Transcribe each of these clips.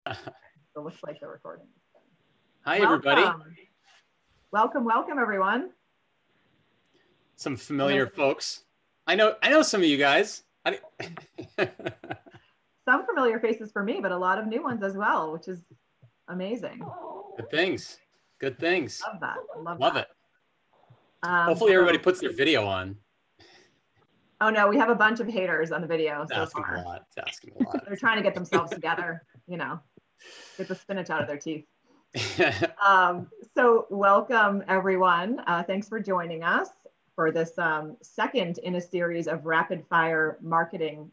It looks like they're recording. Hi, everybody. Welcome, everyone. Some familiar folks. I know some of you guys. Some familiar faces for me, but a lot of new ones as well, which is amazing. Good things. Good things. Love that. Love it. Hopefully everybody puts their video on. Oh no, we have a bunch of haters on the video so asking far. A lot. It's asking a lot. They're trying to get themselves together, you know, get the spinach out of their teeth. So welcome everyone. Thanks for joining us for this second in a series of rapid fire marketing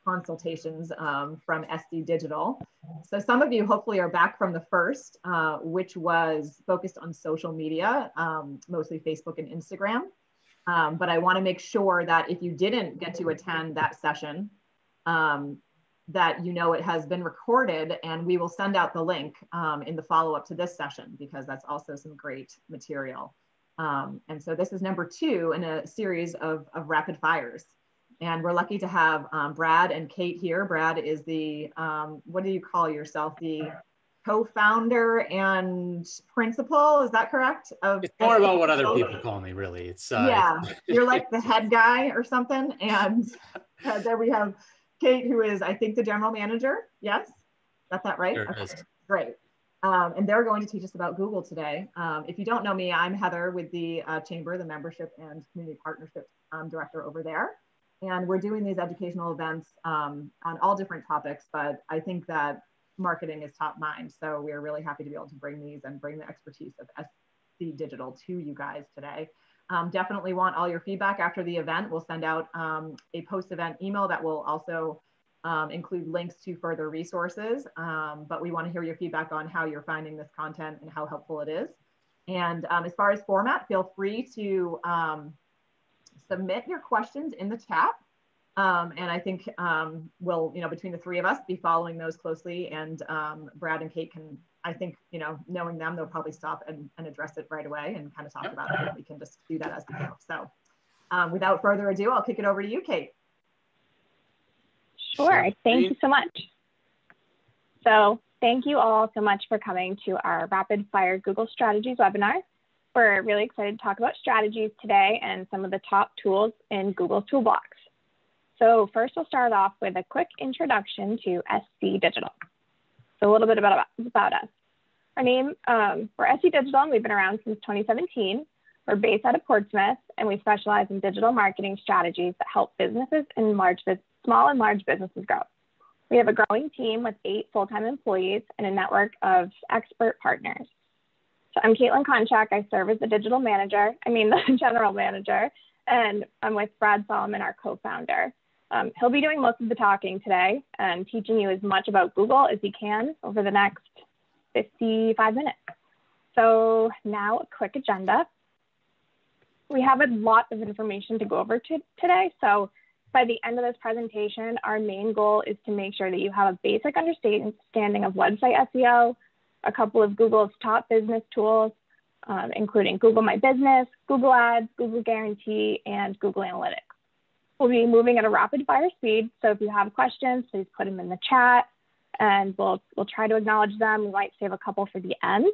consultations from SD Digital. So some of you hopefully are back from the first, which was focused on social media, mostly Facebook and Instagram. But I want to make sure that if you didn't get to attend that session, that you know it has been recorded, and we will send out the link in the follow-up to this session, because that's also some great material. And so this is number 2 in a series of rapid fires. And we're lucky to have Brad and Kate here. Brad is the, what do you call yourself? The co-founder and principal, is that correct? It's more about what other people call me, really. It's yeah, you're like the head guy or something. And then we have Kate, who is, I think, the general manager. Yes, got that right? Sure, okay, great. And they're going to teach us about Google today. If you don't know me, I'm Heather with the Chamber, the Membership and Community Partnerships Director over there. And we're doing these educational events on all different topics, but I think that marketing is top mind. So we're really happy to be able to bring these and bring the expertise of SD Digital to you guys today. Definitely want all your feedback after the event. We'll send out a post-event email that will also include links to further resources. But we want to hear your feedback on how you're finding this content and how helpful it is. And as far as format, feel free to submit your questions in the chat. And I think we'll, between the 3 of us, be following those closely. And Brad and Kate can, I think, knowing them, they'll probably stop and address it right away and kind of talk about it. And we can just do that as we go. So without further ado, I'll kick it over to you, Kate. Sure. Thank you so much. So thank you all so much for coming to our Rapid Fire Google Strategies webinar. We're really excited to talk about strategies today and some of the top tools in Google's toolbox. So first, we'll start off with a quick introduction to SD Digital. So a little bit about us. Our name, we're SD Digital, and we've been around since 2017. We're based out of Portsmouth, and we specialize in digital marketing strategies that help businesses and small and large businesses grow. We have a growing team with 8 full-time employees and a network of expert partners. So I'm Caitlin Konchak. I serve as the general manager, and I'm with Brad Solomon, our co-founder. He'll be doing most of the talking today and teaching you as much about Google as he can over the next 55 minutes. So now a quick agenda. We have a lot of information to go over today. So by the end of this presentation, our main goal is to make sure that you have a basic understanding of website SEO, a couple of Google's top business tools, including Google My Business, Google Ads, Google Guarantee, and Google Analytics. We'll be moving at a rapid fire speed. So if you have questions, please put them in the chat and we'll try to acknowledge them. We might save a couple for the end.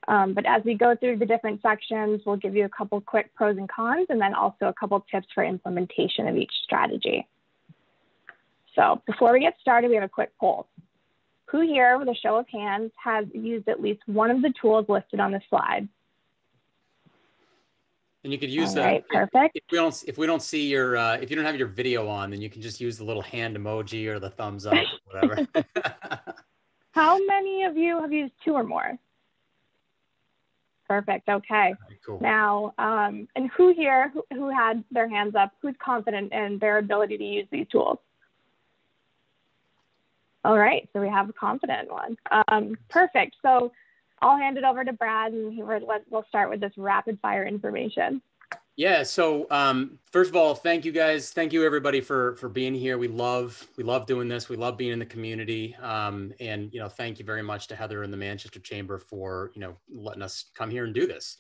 But as we go through the different sections, we'll give you a couple quick pros and cons, and then also a couple tips for implementation of each strategy. So before we get started, we have a quick poll. Who here, with a show of hands, has used at least one of the tools listed on the slide? And you could use that. Right, perfect. If we don't see your, if you don't have your video on, then you can just use the little hand emoji or the thumbs up, or whatever. How many of you have used 2 or more? Perfect. Okay. Cool. Now, and who here who had their hands up? Who's confident in their ability to use these tools? All right. So we have a confident one. Perfect. So I'll hand it over to Brad, and we'll start with this rapid fire information. Yeah. So first of all, thank you guys. Thank you everybody for being here. We love doing this. We love being in the community. And thank you very much to Heather and the Manchester Chamber for letting us come here and do this.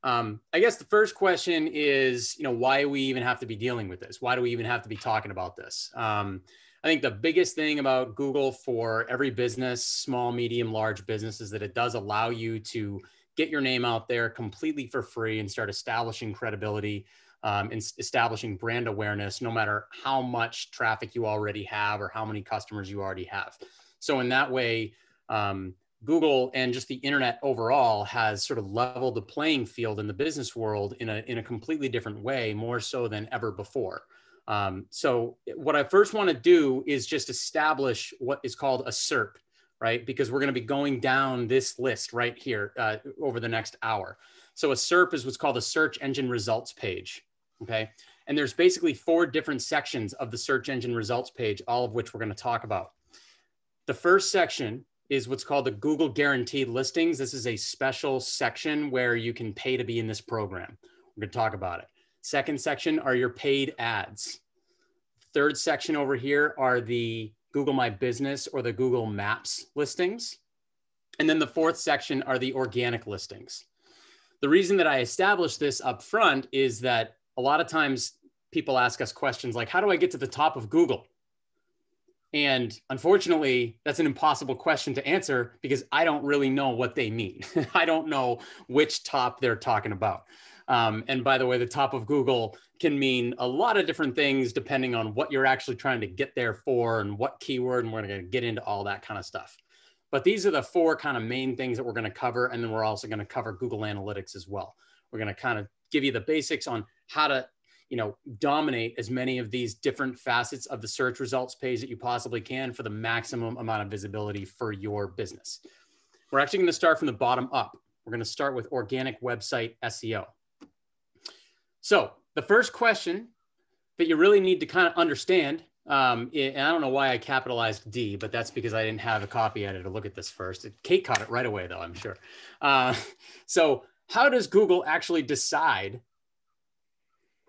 I guess the first question is why do we even have to be dealing with this? Why do we even have to be talking about this? I think the biggest thing about Google for every business, small, medium, large business, is that it does allow you to get your name out there completely for free and start establishing credibility and establishing brand awareness, no matter how much traffic you already have or how many customers you already have. So in that way, Google and just the internet overall has sort of leveled the playing field in the business world in a completely different way, more so than ever before. So what I first want to do is just establish what is called a SERP, right? Because we're going to be going down this list right here over the next hour. So a SERP is what's called a search engine results page, okay? And there's basically 4 different sections of the search engine results page, all of which we're going to talk about. The first section is what's called the Google Guaranteed Listings. This is a special section where you can pay to be in this program. We're going to talk about it. Second section are your paid ads. Third section over here are the Google My Business or the Google Maps listings. And then the fourth section are the organic listings. The reason that I established this up front is that a lot of times people ask us questions like, how do I get to the top of Google? And unfortunately, that's an impossible question to answer because I don't really know what they mean. I don't know which top they're talking about. And by the way, the top of Google can mean a lot of different things depending on what you're actually trying to get there for and what keyword, and we're going to get into all that kind of stuff. But these are the 4 kind of main things that we're going to cover. And then we're also going to cover Google Analytics as well. We're going to kind of give you the basics on how to, dominate as many of these different facets of the search results page that you possibly can for the maximum amount of visibility for your business. We're actually going to start from the bottom up. We're going to start with organic website SEO. So the first question that you really need to kind of understand, and I don't know why I capitalized D, but that's because I didn't have a copy editor to look at this first. Kate caught it right away though, I'm sure. So how does Google actually decide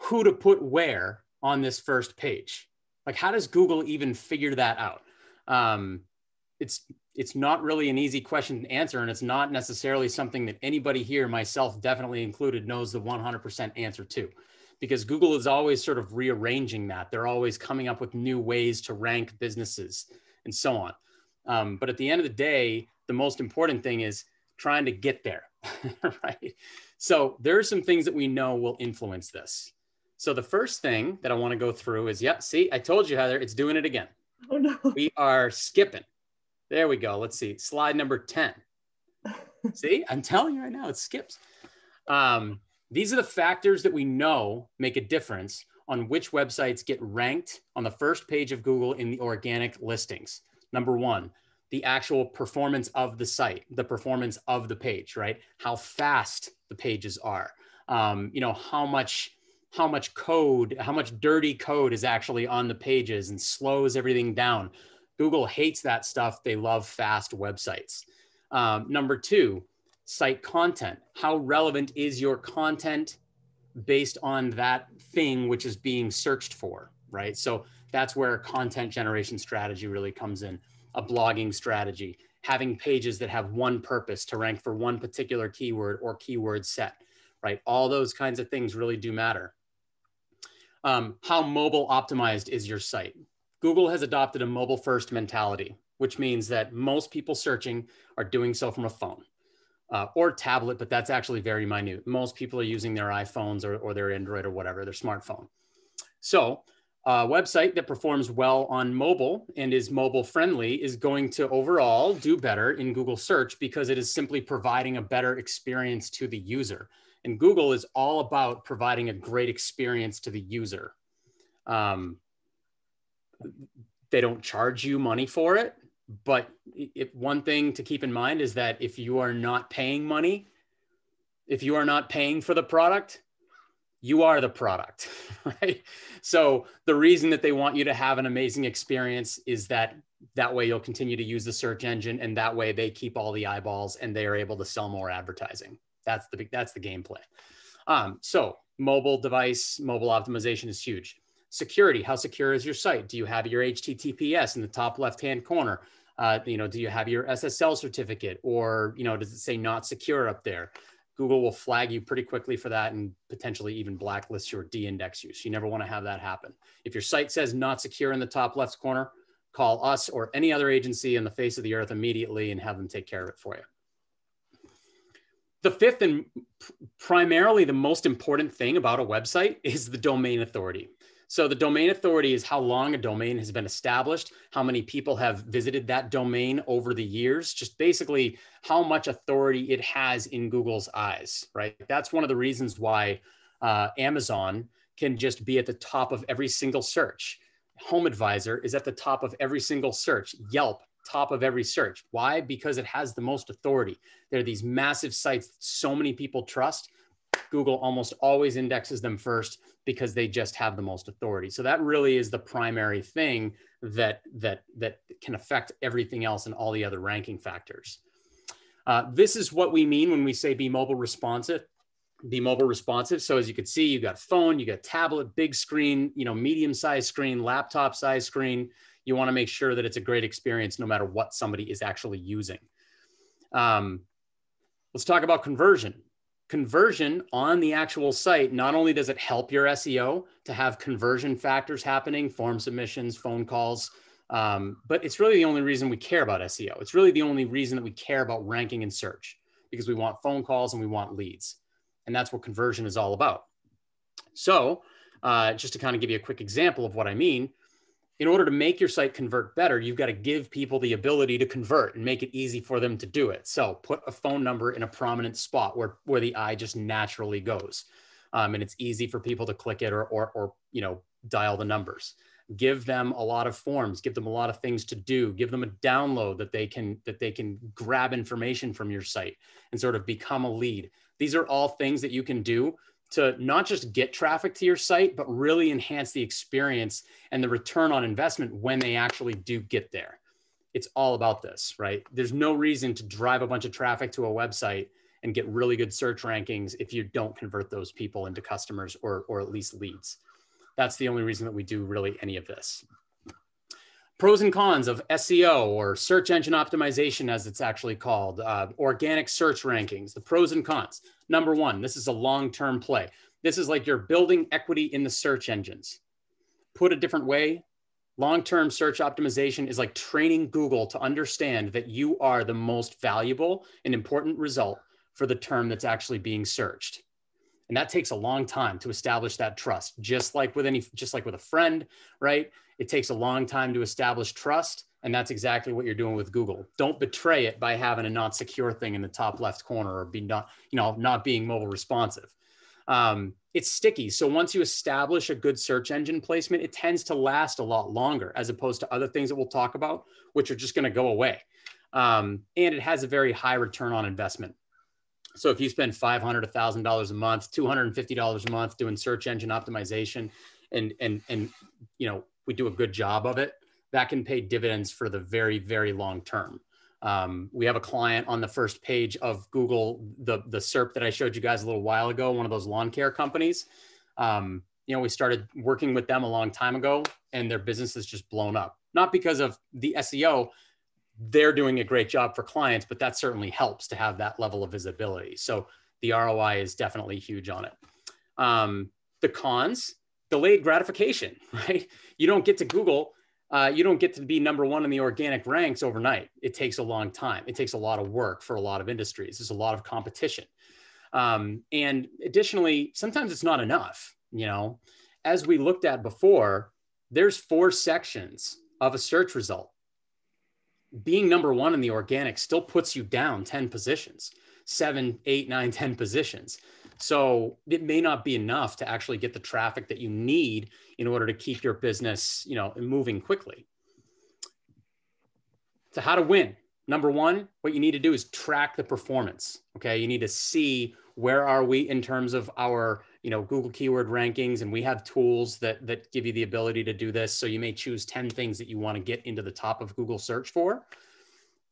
who to put where on this first page? Like, how does Google even figure that out? It's not really an easy question to answer, and it's not necessarily something that anybody here, myself definitely included, knows the 100% answer to, because Google is always sort of rearranging that. They're always coming up with new ways to rank businesses and so on. But at the end of the day, the most important thing is trying to get there, right? So there are some things that we know will influence this. So the first thing that I want to go through is, see, I told you, Heather, it's doing it again. Oh no. We are skipping. There we go. Let's see. Slide number 10. See, I'm telling you right now, it skips. These are the factors that we know make a difference on which websites get ranked on the first page of Google in the organic listings. Number 1, the actual performance of the site, the performance of the page, right? How fast the pages are. How much code, how much dirty code is actually on the pages and slows everything down. Google hates that stuff. They love fast websites. Number 2, site content. How relevant is your content based on that thing which is being searched for, right? So that's where a content generation strategy really comes in. A blogging strategy, having pages that have one purpose to rank for one particular keyword or keyword set, right? All those kinds of things really do matter. How mobile optimized is your site? Google has adopted a mobile first mentality, which means that most people searching are doing so from a phone or tablet, but that's actually very minute. Most people are using their iPhones or their Android or whatever, their smartphone. So a website that performs well on mobile and is mobile friendly is going to overall do better in Google search because it is simply providing a better experience to the user. And Google is all about providing a great experience to the user. They don't charge you money for it, but one thing to keep in mind is that if you are not paying money, if you are not paying for the product, you are the product, right? So the reason that they want you to have an amazing experience is that way you'll continue to use the search engine, and that way they keep all the eyeballs and they are able to sell more advertising. That's the game plan. So mobile device, mobile optimization is huge. Security, how secure is your site? Do you have your HTTPS in the top left-hand corner? Do you have your SSL certificate, or does it say not secure up there? Google will flag you pretty quickly for that and potentially even blacklist you or de-index you. So you never want to have that happen. If your site says not secure in the top left corner, call us or any other agency on the face of the earth immediately and have them take care of it for you. The fifth and primarily the most important thing about a website is the domain authority. So the domain authority is how long a domain has been established, how many people have visited that domain over the years, just basically how much authority it has in Google's eyes, right? That's one of the reasons why Amazon can just be at the top of every single search. Home Advisor is at the top of every single search. Yelp, top of every search. Why? Because it has the most authority. There are these massive sites that so many people trust. Google almost always indexes them first because they just have the most authority. So that really is the primary thing that can affect everything else and all the other ranking factors. This is what we mean when we say be mobile responsive. Be mobile responsive. So as you can see, you got phone, you got tablet, big screen, medium-sized screen, laptop-sized screen. You want to make sure that it's a great experience no matter what somebody is actually using. Let's talk about conversion. Conversion on the actual site, not only does it help your SEO to have conversion factors happening, form submissions, phone calls, but it's really the only reason we care about SEO. It's really the only reason that we care about ranking in search, because we want phone calls and we want leads. And that's what conversion is all about. So just to kind of give you a quick example of what I mean, in order to make your site convert better, you've got to give people the ability to convert and make it easy for them to do it. So put a phone number in a prominent spot where the eye just naturally goes. And it's easy for people to click it or dial the numbers. Give them a lot of forms, give them a lot of things to do, give them a download that they can grab information from your site and sort of become a lead. These are all things that you can do to not just get traffic to your site, but really enhance the experience and the return on investment when they actually do get there. It's all about this, right? There's no reason to drive a bunch of traffic to a website and get really good search rankings if you don't convert those people into customers or at least leads. That's the only reason that we do really any of this. Pros and cons of SEO, or search engine optimization as it's actually called, organic search rankings, the pros and cons. Number one, this is a long-term play. This is like you're building equity in the search engines. Put a different way, long-term search optimization is like training Google to understand that you are the most valuable and important result for the term that's actually being searched. And that takes a long time to establish that trust, just like with a friend, right? It takes a long time to establish trust. And that's exactly what you're doing with Google. Don't betray it by having a not secure thing in the top left corner or not being mobile responsive. It's sticky. So once you establish a good search engine placement, it tends to last a lot longer as opposed to other things that we'll talk about, which are just going to go away. And it has a very high return on investment. So if you spend $500, $1,000 a month, $250 a month doing search engine optimization, and we do a good job of it, that can pay dividends for the very, very long term. We have a client on the first page of Google, the SERP that I showed you guys a little while ago, one of those lawn care companies. We started working with them a long time ago, and their business has just blown up. Not because of the SEO. They're doing a great job for clients, but that certainly helps to have that level of visibility. So the ROI is definitely huge on it. The cons, delayed gratification, right? You don't get to Google. You don't get to be number one in the organic ranks overnight. It takes a long time. It takes a lot of work for a lot of industries. There's a lot of competition. And additionally, sometimes it's not enough. As we looked at before, there's 4 sections of a search result. Being number one in the organic still puts you down 10 positions, 7, 8, 9, 10 positions. So it may not be enough to actually get the traffic that you need in order to keep your business, moving quickly. So how to win? Number one, what you need to do is track the performance. Okay. You need to see where are we in terms of our, Google keyword rankings. And we have tools that give you the ability to do this. So you may choose 10 things that you want to get into the top of Google search for.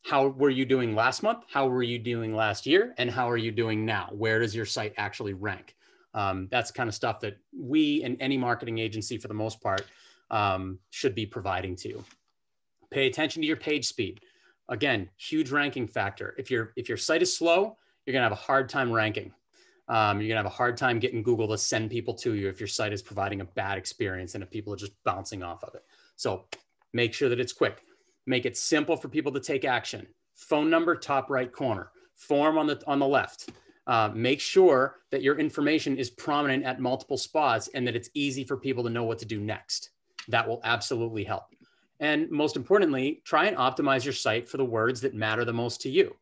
How were you doing last month? How were you doing last year? And how are you doing now? Where does your site actually rank? That's the kind of stuff that we and any marketing agency for the most part should be providing to you. Pay attention to your page speed. Again, huge ranking factor. If your site is slow, you're going to have a hard time ranking. You're going to have a hard time getting Google to send people to you if your site is providing a bad experience and if people are just bouncing off of it. So Make sure that it's quick. Make it simple for people to take action. Phone number, top right corner. Form on the left. Make sure that your information is prominent at multiple spots and that it's easy for people to know what to do next. That will absolutely help. And most importantly, try and optimize your site for the words that matter the most to you.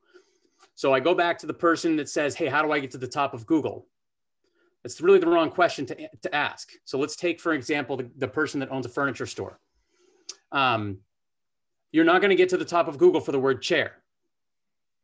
So I go back to the person that says, hey, how do I get to the top of Google? That's really the wrong question to ask. So let's take, for example, the person that owns a furniture store. You're not going to get to the top of Google for the word chair.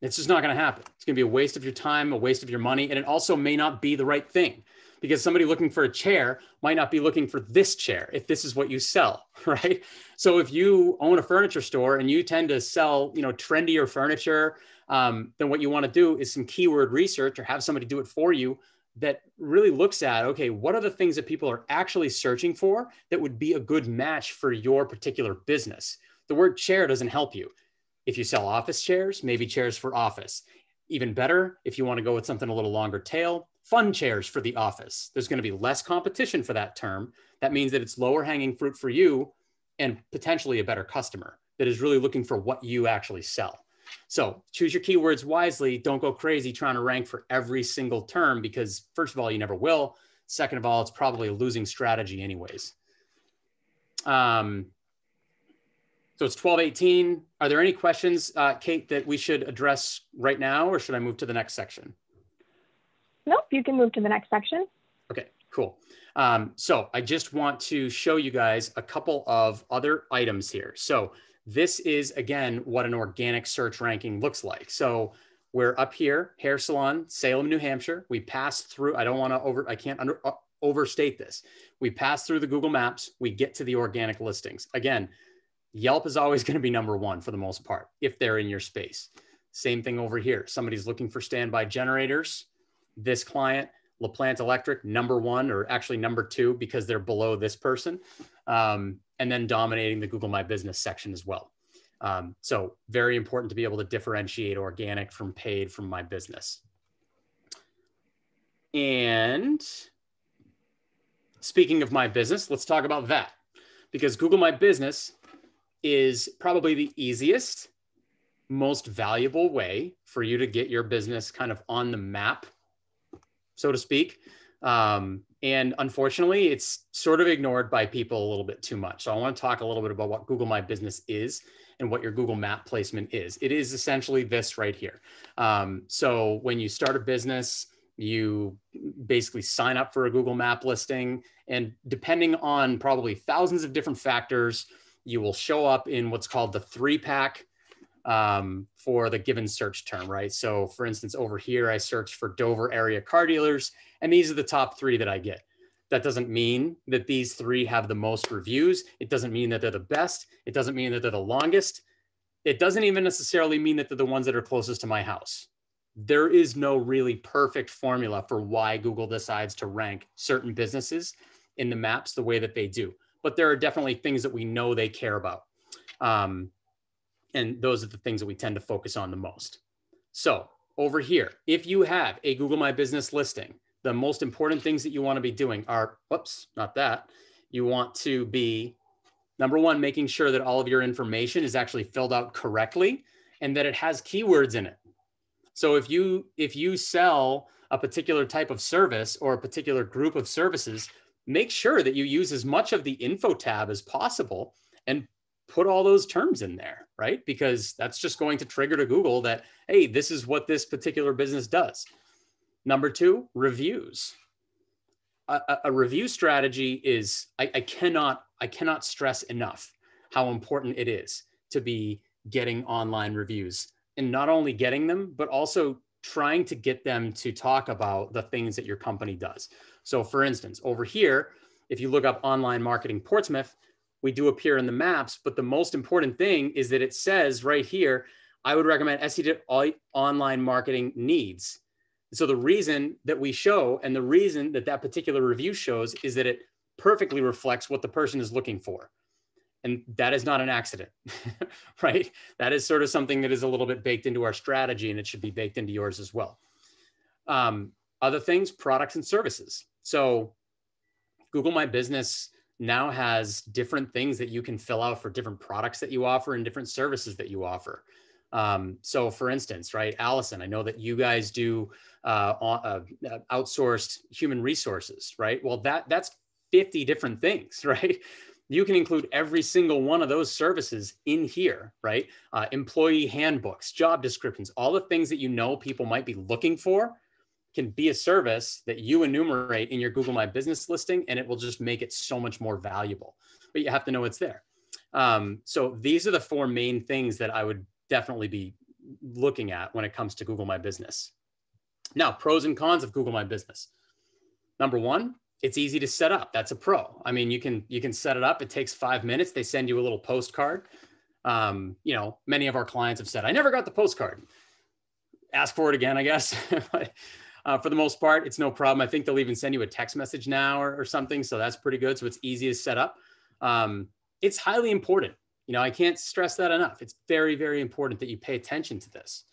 It's just not going to happen. It's going to be a waste of your time, a waste of your money. And it also may not be the right thing, because somebody looking for a chair might not be looking for this chair if this is what you sell, right? So if you own a furniture store and you tend to sell, trendier furniture, then what you want to do is some keyword research or have somebody do it for you that really looks at, okay, what are the things that people are actually searching for that would be a good match for your particular business? The word chair doesn't help you. If you sell office chairs, maybe chairs for office. Even better, if you want to go with something a little longer tail, fun chairs for the office. There's going to be less competition for that term. That means that it's lower hanging fruit for you and potentially a better customer that is really looking for what you actually sell. So choose your keywords wisely. Don't go crazy trying to rank for every single term, because first of all, you never will. Second of all, it's probably a losing strategy anyways. So it's 12:18. Are there any questions, Kate, that we should address right now, or should I move to the next section? Nope, you can move to the next section. Okay, cool. So I just want to show you guys a couple of other items here. So this is, again, what an organic search ranking looks like. So we're up here, hair salon, Salem, New Hampshire. We pass through, I can't overstate this. We pass through the Google Maps, we get to the organic listings. Again, Yelp is always going to be number one for the most part, if they're in your space. Same thing over here. Somebody's looking for standby generators. This client, LaPlante Electric, number one, or actually number two, because they're below this person. And then dominating the Google My Business section as well. So very important to be able to differentiate organic from paid from My Business. And speaking of My Business, let's talk about that, because Google My Business is probably the easiest, most valuable way for you to get your business kind of on the map, so to speak. And unfortunately, it's sort of ignored by people a little bit too much. So I want to talk a little bit about what Google My Business is and what your Google Map placement is. It is essentially this right here. So when you start a business, you basically sign up for a Google Map listing, and depending on probably thousands of different factors, you will show up in what's called the 3-pack for the given search term, right? So for instance, over here, I searched for Dover area car dealers, and these are the top 3 that I get. That doesn't mean that these 3 have the most reviews. It doesn't mean that they're the best. It doesn't mean that they're the longest. It doesn't even necessarily mean that they're the ones that are closest to my house. There is no really perfect formula for why Google decides to rank certain businesses in the maps the way that they do. But there are definitely things that we know they care about. And those are the things that we tend to focus on the most. So over here, if you have a Google My Business listing, the most important things that you want to be doing are, whoops, not that. You want to be, number one, making sure that all of your information is actually filled out correctly and that it has keywords in it. So if you sell a particular type of service or a particular group of services, make sure that you use as much of the info tab as possible and put all those terms in there, right? Because that's just going to trigger to Google that, hey, this is what this particular business does. Number 2, reviews. A review strategy is, I cannot stress enough how important it is to be getting online reviews, and not only getting them, but also trying to get them to talk about the things that your company does. So for instance, over here, if you look up online marketing Portsmouth, we do appear in the maps, but the most important thing is that it says right here, I would recommend SEO online marketing needs. So the reason that we show, and the reason that that particular review shows, is that it perfectly reflects what the person is looking for. And that is not an accident, right? That is sort of something that is a little bit baked into our strategy, and it should be baked into yours as well. Other things, products and services. So Google My Business now has different things that you can fill out for different products that you offer and different services that you offer. So for instance, right, Allison, I know that you guys do outsourced human resources, right? Well, that's 50 different things, right? You can include every single one of those services in here, right? Employee handbooks, job descriptions, all the things that you know people might be looking for can be a service that you enumerate in your Google My Business listing, and it will just make it so much more valuable. But you have to know it's there. So these are the 4 main things that I would definitely be looking at when it comes to Google My Business. Now, pros and cons of Google My Business. Number 1, it's easy to set up. That's a pro. I mean, you can set it up. It takes 5 minutes. They send you a little postcard. You know, many of our clients have said, I never got the postcard. Ask for it again, I guess. But, for the most part, it's no problem. I think they'll even send you a text message now or something. So that's pretty good. So it's easy to set up. It's highly important. You know, I can't stress that enough. It's very, very important that you pay attention to this.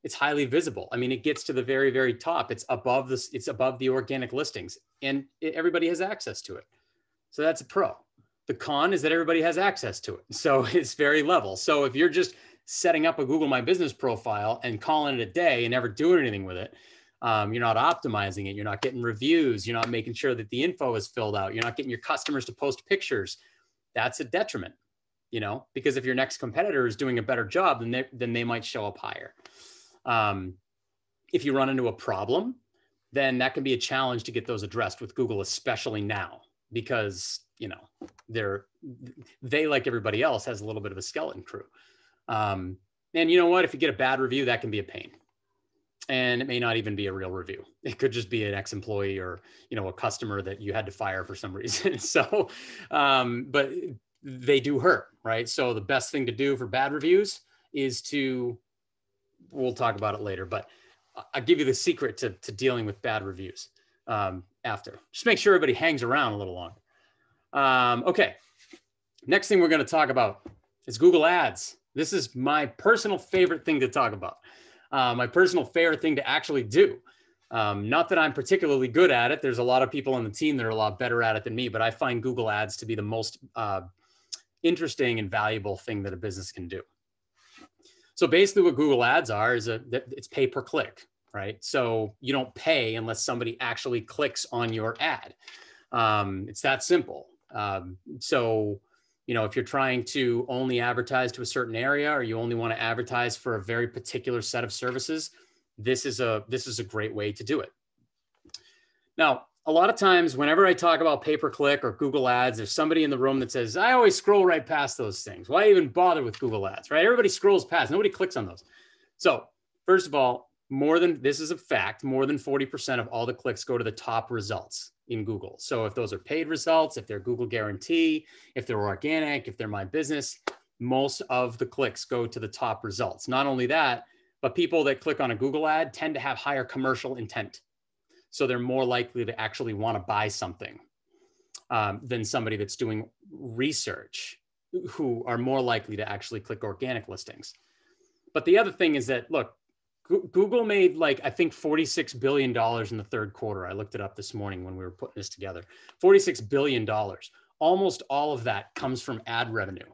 It's highly visible. I mean, it gets to the very, very top. It's above this. It's above the organic listings, and everybody has access to it. So that's a pro. The con is that everybody has access to it. So it's very level. So if you're just setting up a Google My Business profile and calling it a day and never doing anything with it, you're not optimizing it. You're not getting reviews. You're not making sure that the info is filled out. You're not getting your customers to post pictures. That's a detriment, you know, because if your next competitor is doing a better job, then they might show up higher. If you run into a problem, then that can be a challenge to get those addressed with Google, especially now, because, you know, they like everybody else has a little bit of a skeleton crew. And you know what, if you get a bad review, that can be a pain. And it may not even be a real review. It could just be an ex-employee or, you know, a customer that you had to fire for some reason. So, but they do hurt, right? So the best thing to do for bad reviews is we'll talk about it later, but I'll give you the secret to dealing with bad reviews after. Just make sure everybody hangs around a little longer. Okay, next thing we're gonna talk about is Google Ads. This is my personal favorite thing to talk about. My personal favorite thing to actually do. Not that I'm particularly good at it. There's a lot of people on the team that are a lot better at it than me, but I find Google Ads to be the most interesting and valuable thing that a business can do. So basically what Google Ads are is it's pay per click, right? So you don't pay unless somebody actually clicks on your ad. It's that simple. So, you know, if you're trying to only advertise to a certain area, or you only want to advertise for a very particular set of services, this is a great way to do it. Now, a lot of times whenever I talk about pay-per-click or Google Ads, there's somebody in the room that says, I always scroll right past those things. Why even bother with Google Ads, right? Everybody scrolls past, nobody clicks on those. So first of all, this is a fact, more than 40% of all the clicks go to the top results in Google. So if those are paid results, if they're Google Guarantee, if they're organic, if they're My Business, most of the clicks go to the top results. Not only that, but people that click on a Google ad tend to have higher commercial intent. So they're more likely to actually want to buy something than somebody that's doing research, who are more likely to actually click organic listings. But the other thing is that, look, Google made I think $46 billion in the third quarter. I looked it up this morning when we were putting this together. $46 billion. Almost all of that comes from ad revenue.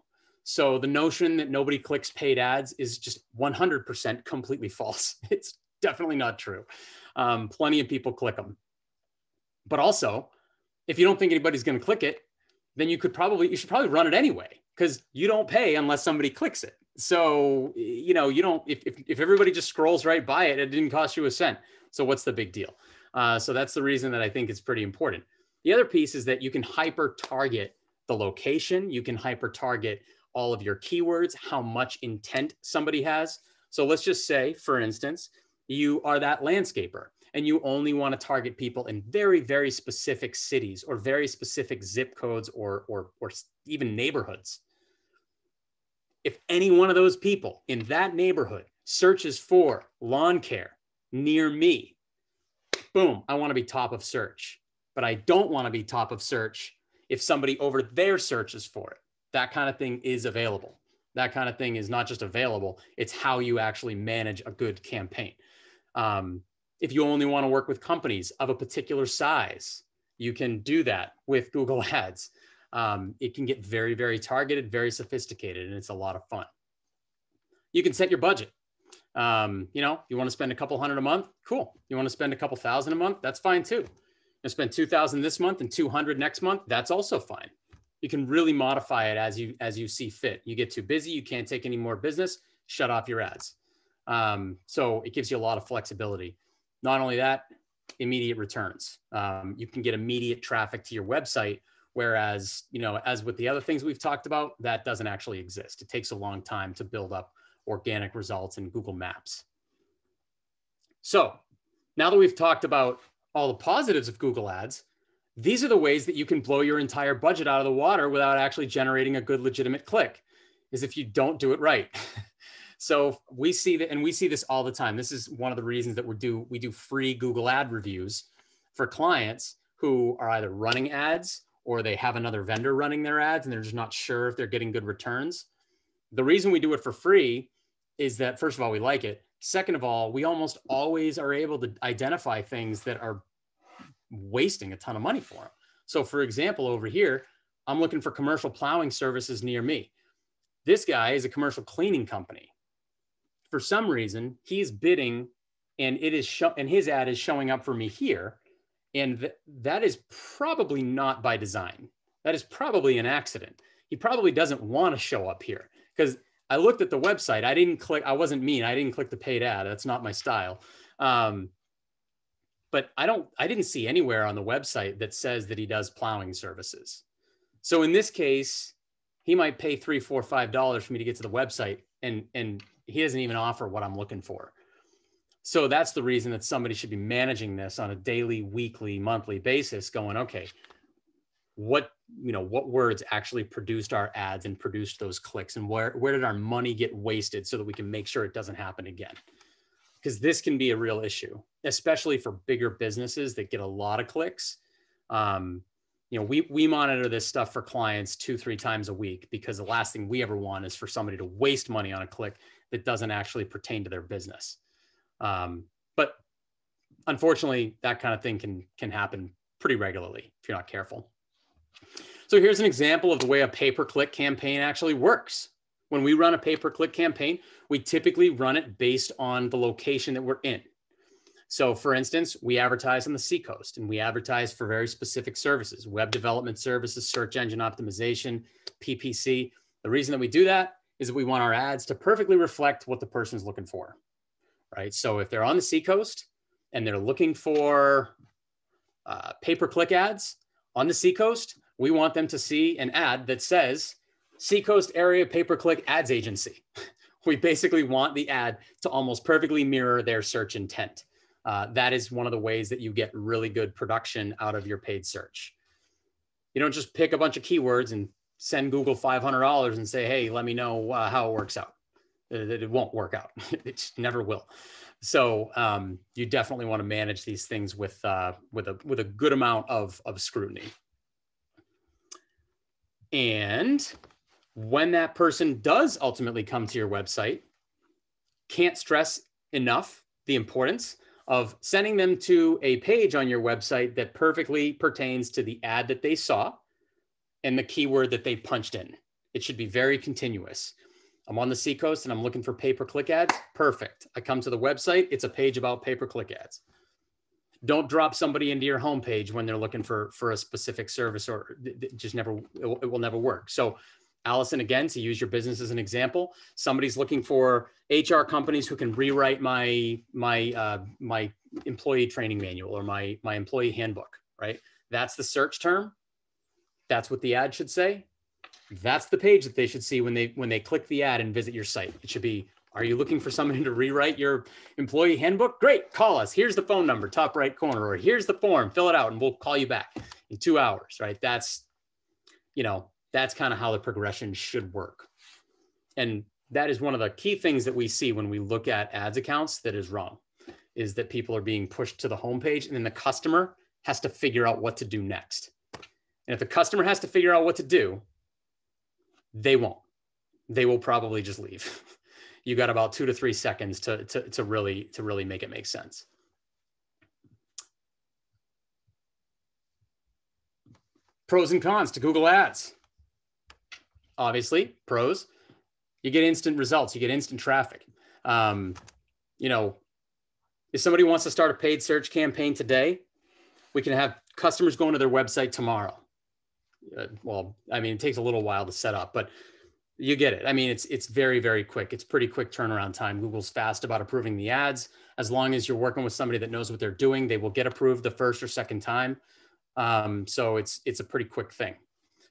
So the notion that nobody clicks paid ads is just 100% completely false. It's definitely not true. Plenty of people click them. But also, if you don't think anybody's going to click it, then you should probably run it anyway, because you don't pay unless somebody clicks it. So, you know, you don't, if everybody just scrolls right by it, it didn't cost you a cent. So what's the big deal? So that's the reason that I think it's pretty important. The other piece is that you can hyper target the location. You can hyper target all of your keywords, how much intent somebody has. So let's just say, for instance, you are that landscaper and you only want to target people in very, very specific cities or very specific zip codes or even neighborhoods. If any one of those people in that neighborhood searches for lawn care near me, boom, I want to be top of search. But I don't want to be top of search if somebody over there searches for it. That kind of thing is available. That kind of thing is not just available, it's how you actually manage a good campaign. If you only want to work with companies of a particular size, you can do that with Google Ads. It can get very, very targeted, very sophisticated, and it's a lot of fun. You can set your budget. You know, you want to spend a couple hundred a month? Cool. You want to spend a couple thousand a month? That's fine too. You spend 2,000 this month and 200 next month? That's also fine. You can really modify it as you see fit. You get too busy, you can't take any more business, shut off your ads. So it gives you a lot of flexibility. Not only that, immediate returns. You can get immediate traffic to your website, whereas, you know, as with the other things we've talked about, that doesn't actually exist. It takes a long time to build up organic results in Google Maps. So now that we've talked about all the positives of Google Ads, these are the ways that you can blow your entire budget out of the water without actually generating a good legitimate click, is if you don't do it right. So we see that, and we see this all the time. This is one of the reasons that we do free Google ad reviews for clients who are either running ads or they have another vendor running their ads and they're just not sure if they're getting good returns. The reason we do it for free is that, first of all, we like it. Second of all, we almost always are able to identify things that are wasting a ton of money for them. So for example, over here, I'm looking for commercial plowing services near me. This guy is a commercial cleaning company. For some reason, he's bidding and and his ad is showing up for me here. And that is probably not by design. That is probably an accident. He probably doesn't want to show up here, because I looked at the website. I didn't click. I wasn't mean. I didn't click the paid ad. That's not my style. But I didn't see anywhere on the website that says that he does plowing services. So in this case, he might pay $3, $4, $5 for me to get to the website, and he doesn't even offer what I'm looking for. So that's the reason that somebody should be managing this on a daily, weekly, monthly basis, going, okay, what words actually produced our ads and produced those clicks, and where did our money get wasted, so that we can make sure it doesn't happen again. Because this can be a real issue, especially for bigger businesses that get a lot of clicks. You know, we monitor this stuff for clients 2-3 times a week, because the last thing we ever want is for somebody to waste money on a click that doesn't actually pertain to their business. But unfortunately, that kind of thing can happen pretty regularly if you're not careful. So here's an example of the way a pay-per-click campaign actually works. When we run a pay-per-click campaign, we typically run it based on the location that we're in. So for instance, we advertise on the Seacoast, and we advertise for very specific services: web development services, search engine optimization, PPC. The reason that we do that is that we want our ads to perfectly reflect what the person's looking for, right? So if they're on the Seacoast and they're looking for pay-per-click ads on the Seacoast, we want them to see an ad that says Seacoast Area Pay-per-Click Ads Agency. We basically want the ad to almost perfectly mirror their search intent. That is one of the ways that you get really good production out of your paid search. You don't just pick a bunch of keywords and send Google $500 and say, hey, let me know how it works out. It won't work out. It never will. So you definitely want to manage these things with a good amount of scrutiny. And when that person does ultimately come to your website, can't stress enough the importance of sending them to a page on your website that perfectly pertains to the ad that they saw and the keyword that they punched in. It should be very continuous. I'm on the Seacoast and I'm looking for pay-per-click ads. Perfect. I come to the website. It's a page about pay-per-click ads. Don't drop somebody into your homepage when they're looking for a specific service, or it will never work. So Allison, again, to use your business as an example, somebody's looking for HR companies who can rewrite my employee training manual or my employee handbook, right? That's the search term. That's what the ad should say. That's the page that they should see when they click the ad and visit your site. It should be, are you looking for somebody to rewrite your employee handbook? Great, call us. Here's the phone number, top right corner, or here's the form, fill it out and we'll call you back in 2 hours, right? That's kind of how the progression should work. And that is one of the key things that we see when we look at ads accounts that is wrong, is that people are being pushed to the homepage and then the customer has to figure out what to do next. And if the customer has to figure out what to do, they won't. They will probably just leave. You got about 2 to 3 seconds to really make it make sense. Pros and cons to Google Ads. Obviously, pros, you get instant results, you get instant traffic. You know, if somebody wants to start a paid search campaign today, we can have customers going to their website tomorrow. Well, I mean, it takes a little while to set up, but you get it. I mean, it's very, very quick. It's pretty quick turnaround time. Google's fast about approving the ads. As long as you're working with somebody that knows what they're doing, they will get approved the first or second time. So it's a pretty quick thing.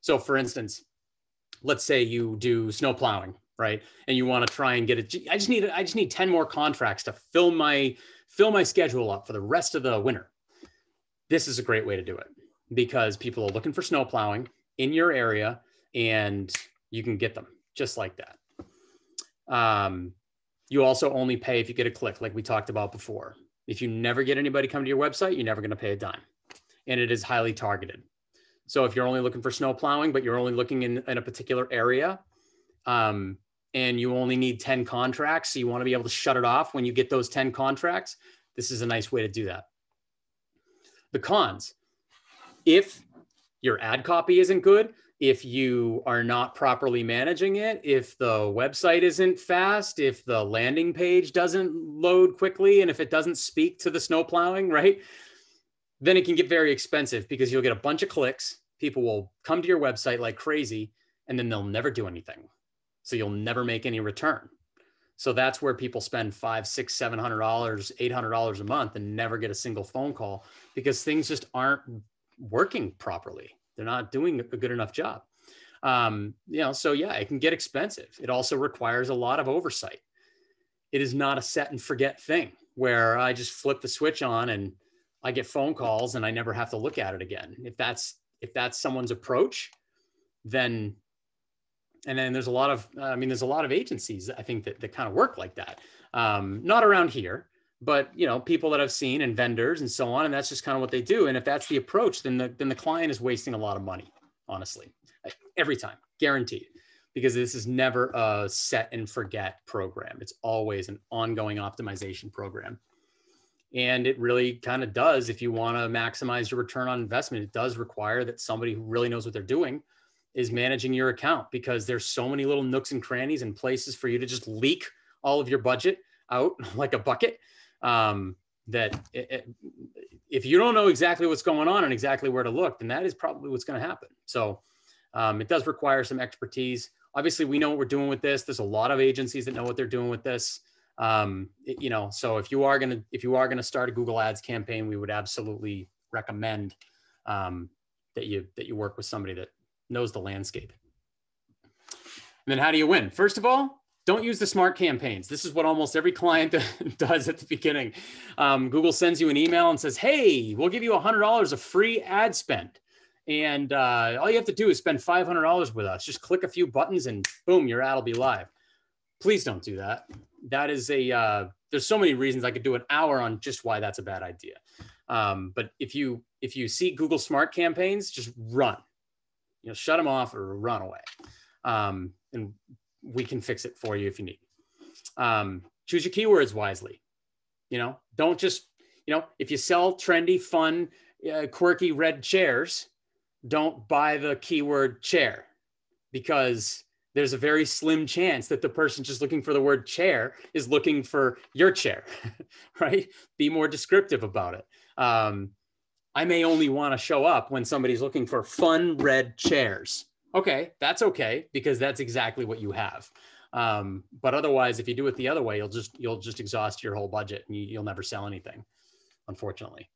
So for instance, let's say you do snow plowing, right? And you want to try and get it. I just need 10 more contracts to fill my schedule up for the rest of the winter. This is a great way to do it because people are looking for snow plowing in your area and you can get them just like that. You also only pay if you get a click, like we talked about before. If you never get anybody come to your website, you're never going to pay a dime. And it is highly targeted. So if you're only looking for snow plowing, but you're only looking in a particular area, and you only need 10 contracts, so you want to be able to shut it off when you get those 10 contracts, this is a nice way to do that. The cons, if your ad copy isn't good, if you are not properly managing it, if the website isn't fast, if the landing page doesn't load quickly, and if it doesn't speak to the snow plowing, right? Then it can get very expensive because you'll get a bunch of clicks. People will come to your website like crazy, and then they'll never do anything. So you'll never make any return. So that's where people spend $500, $600, $700, $800 a month and never get a single phone call because things just aren't working properly. They're not doing a good enough job. So yeah, it can get expensive. It also requires a lot of oversight. It is not a set and forget thing where I just flip the switch on and I get phone calls and I never have to look at it again. If that's someone's approach, then there's a lot of agencies I think that kind of work like that. Not around here, but people that I've seen and vendors and so on, and that's just kind of what they do. And if that's the approach, then the client is wasting a lot of money, honestly, every time, guaranteed, because this is never a set and forget program. It's always an ongoing optimization program. And it really kind of does, if you want to maximize your return on investment, it does require that somebody who really knows what they're doing is managing your account, because there's so many little nooks and crannies and places for you to just leak all of your budget out like a bucket. That if you don't know exactly what's going on and exactly where to look, then that is probably what's going to happen. So it does require some expertise. Obviously, we know what we're doing with this. There's a lot of agencies that know what they're doing with this. So if you are gonna start a Google Ads campaign, we would absolutely recommend that you work with somebody that knows the landscape. And then how do you win? First of all, don't use the smart campaigns. This is what almost every client does at the beginning. Google sends you an email and says, hey, we'll give you $100 of free ad spend. And all you have to do is spend $500 with us. Just click a few buttons and boom, your ad will be live. Please don't do that. That is there's so many reasons. I could do an hour on just why that's a bad idea. But if you see Google Smart campaigns, just run, shut them off or run away. And we can fix it for you if you need. Choose your keywords wisely. Don't just, if you sell trendy, fun, quirky red chairs, don't buy the keyword chair, because there's a very slim chance that the person just looking for the word chair is looking for your chair, right? Be more descriptive about it. I may only want to show up when somebody's looking for fun red chairs. Okay, that's okay, because that's exactly what you have. But otherwise, if you do it the other way, you'll just exhaust your whole budget and you'll never sell anything, unfortunately.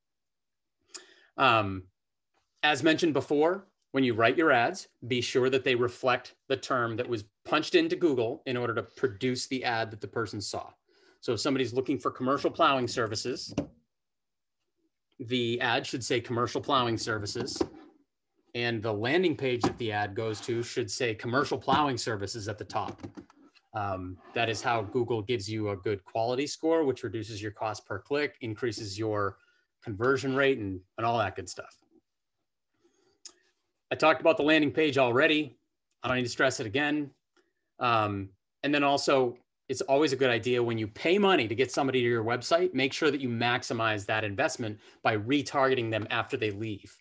As mentioned before, when you write your ads, be sure that they reflect the term that was punched into Google in order to produce the ad that the person saw. So if somebody's looking for commercial plowing services, the ad should say commercial plowing services, and the landing page that the ad goes to should say commercial plowing services at the top. That is how Google gives you a good quality score, which reduces your cost per click, increases your conversion rate, and all that good stuff. I talked about the landing page already. I don't need to stress it again. And then also, it's always a good idea when you pay money to get somebody to your website, make sure that you maximize that investment by retargeting them after they leave.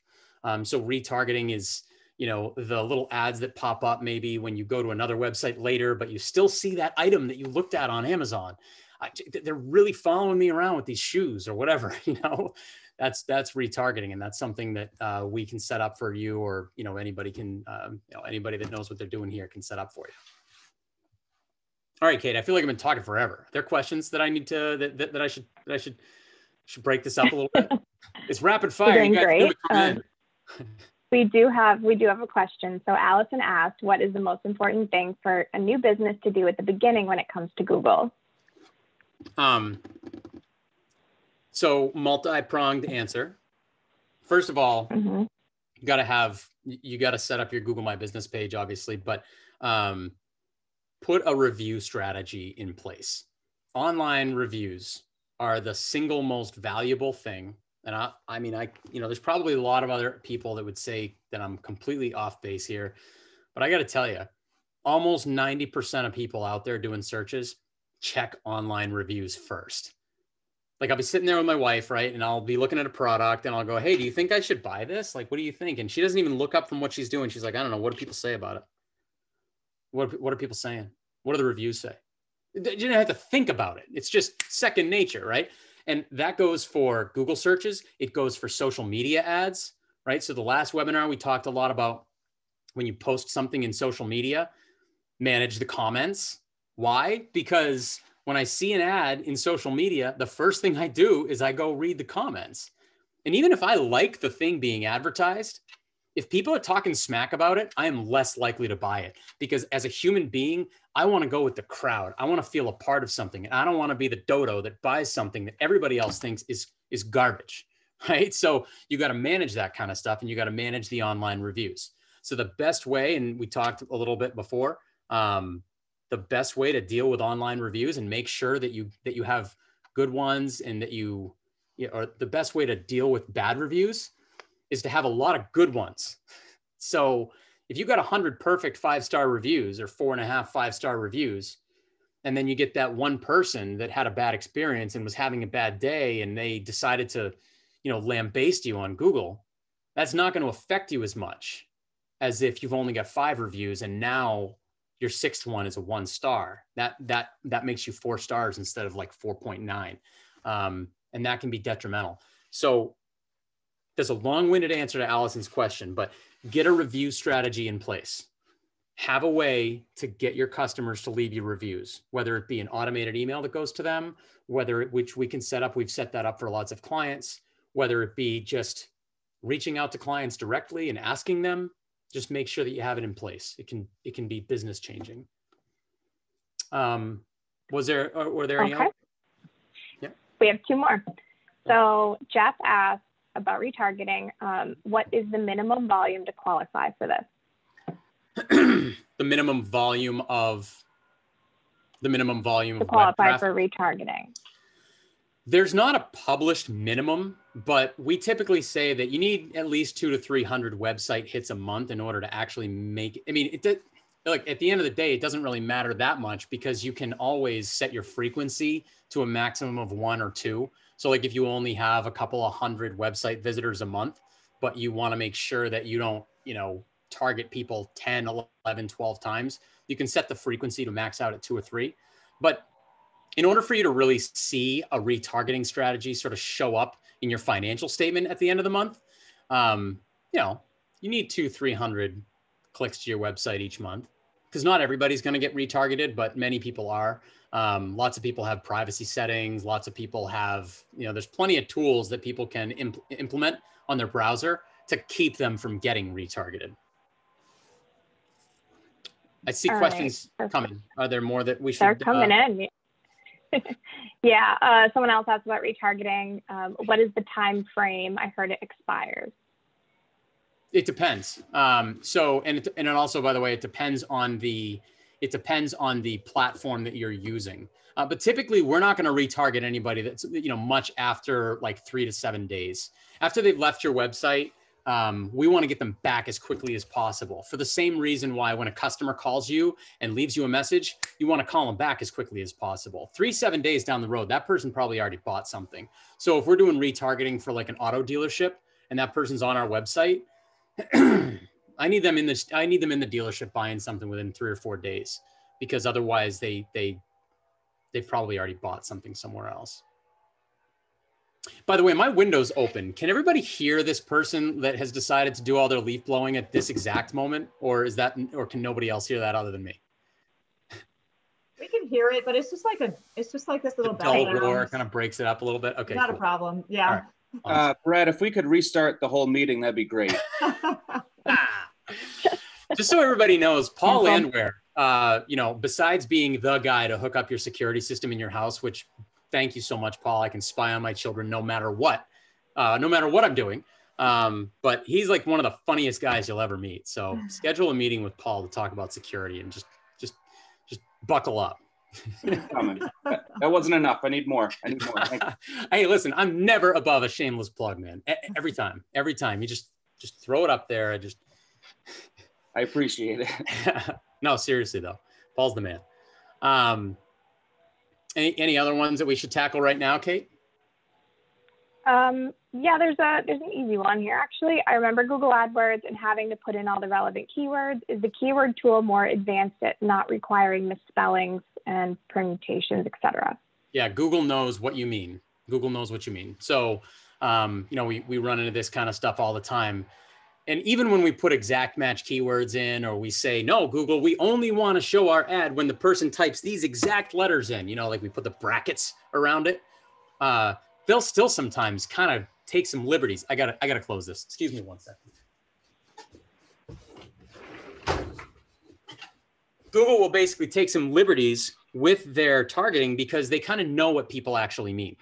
So retargeting is, the little ads that pop up maybe when you go to another website later, but you still see that item that you looked at on Amazon. They're really following me around with these shoes or whatever, that's retargeting. And that's something that we can set up for you, or, anybody can, anybody that knows what they're doing here can set up for you. All right, Kate, I feel like I've been talking forever. Are there questions that I need to, that I should break this up a little bit? It's rapid fire. You're doing great. We do have a question. So Allison asked, what is the most important thing for a new business to do at the beginning when it comes to Google? So multi-pronged answer. First of all, you got to set up your Google My Business page, obviously, but put a review strategy in place. Online reviews are the single most valuable thing. And I mean, there's probably a lot of other people that would say that I'm completely off base here, but I got to tell you, almost 90% of people out there doing searches check online reviews first. Like, I'll be sitting there with my wife, right? And I'll be looking at a product and I'll go, hey, do you think I should buy this? Like, what do you think? And she doesn't even look up from what she's doing. She's like, I don't know. What do people say about it? What are people saying? What do the reviews say? You don't have to think about it. It's just second nature, right? And that goes for Google searches. It goes for social media ads, right? So the last webinar, we talked a lot about when you post something in social media, manage the comments. Why? Because when I see an ad in social media, the first thing I do is I go read the comments. And even if I like the thing being advertised, if people are talking smack about it, I am less likely to buy it, because as a human being, I want to go with the crowd. I want to feel a part of something. And I don't want to be the dodo that buys something that everybody else thinks is garbage, right? So you got to manage that kind of stuff, and you got to manage the online reviews. So the best way, and we talked a little bit before, the best way to deal with online reviews and make sure that you have good ones, and that or the best way to deal with bad reviews is to have a lot of good ones. So if you got 100 perfect 5-star reviews, or 4.5 5-star reviews, and then you get that one person that had a bad experience and was having a bad day, and they decided to, lambaste you on Google, that's not going to affect you as much as if you've only got 5 reviews and now your 6th one is a 1-star. That makes you 4 stars instead of like 4.9. And that can be detrimental. So there's a long-winded answer to Allison's question, but get a review strategy in place. Have a way to get your customers to leave you reviews, whether it be an automated email that goes to them, which we can set up. We've set that up for lots of clients, whether it be just reaching out to clients directly and asking them. Just make sure that you have it in place. It can be business changing. Were there any? Okay. Yeah. We have 2 more. So Jeff asked about retargeting. What is the minimum volume to qualify for this? The minimum volume to qualify for retargeting. There's not a published minimum, but we typically say that you need at least 200 to 300 website hits a month in order to actually make. I mean, like at the end of the day, it doesn't really matter that much, because you can always set your frequency to a maximum of 1 or 2. So like if you only have a couple of 100 website visitors a month, but you want to make sure that you don't, target people 10, 11, 12 times, you can set the frequency to max out at 2 or 3. But in order for you to really see a retargeting strategy sort of show up in your financial statement at the end of the month, you need 200-300 clicks to your website each month, because not everybody's going to get retargeted, but many people are. Lots of people have privacy settings. Lots of people have, there's plenty of tools that people can implement on their browser to keep them from getting retargeted. I see questions coming. Are there more that we should? They're coming in. Yeah. Someone else asked about retargeting. What is the time frame? I heard it expires. It depends. And it also, by the way, it depends on the platform that you're using. But typically, we're not going to retarget anybody that's much after like 3 to 7 days after they've left your website. We want to get them back as quickly as possible, for the same reason why when a customer calls you and leaves you a message, you want to call them back as quickly as possible. 3 to 7 days down the road, that person probably already bought something. So if we're doing retargeting for like an auto dealership, and that person's on our website, I need them in the dealership buying something within 3 or 4 days, because otherwise they've probably already bought something somewhere else. By the way, my window's open. Can everybody hear this person that has decided to do all their leaf blowing at this exact moment? Or can nobody else hear that other than me? We can hear it, but it's just like this little bell dull roar kind of breaks it up a little bit. Okay, not cool. a problem. Yeah. All right. Awesome. Brad, if we could restart the whole meeting, that'd be great. Just so everybody knows, Paul Landwehr, besides being the guy to hook up your security system in your house, which thank you so much, Paul. I can spy on my children no matter what I'm doing. But he's like one of the funniest guys you'll ever meet. So schedule a meeting with Paul to talk about security and just buckle up. That wasn't enough. I need more. Hey, listen, I'm never above a shameless plug, man. Every time you just throw it up there. I appreciate it. No, seriously though, Paul's the man. Any other ones that we should tackle right now, Kate? Yeah, there's an easy one here. Actually, I remember Google AdWords and having to put in all the relevant keywords. Is the keyword tool more advanced at not requiring misspellings and permutations, etc.? Yeah, Google knows what you mean. Google knows what you mean. So, we run into this kind of stuff all the time. And even when we put exact match keywords in, or we say, no, Google, we only want to show our ad when the person types these exact letters in, like we put the brackets around it. They'll still sometimes kind of take some liberties. I gotta close this. Excuse me 1 second. Google will basically take some liberties with their targeting because they kind of know what people actually mean.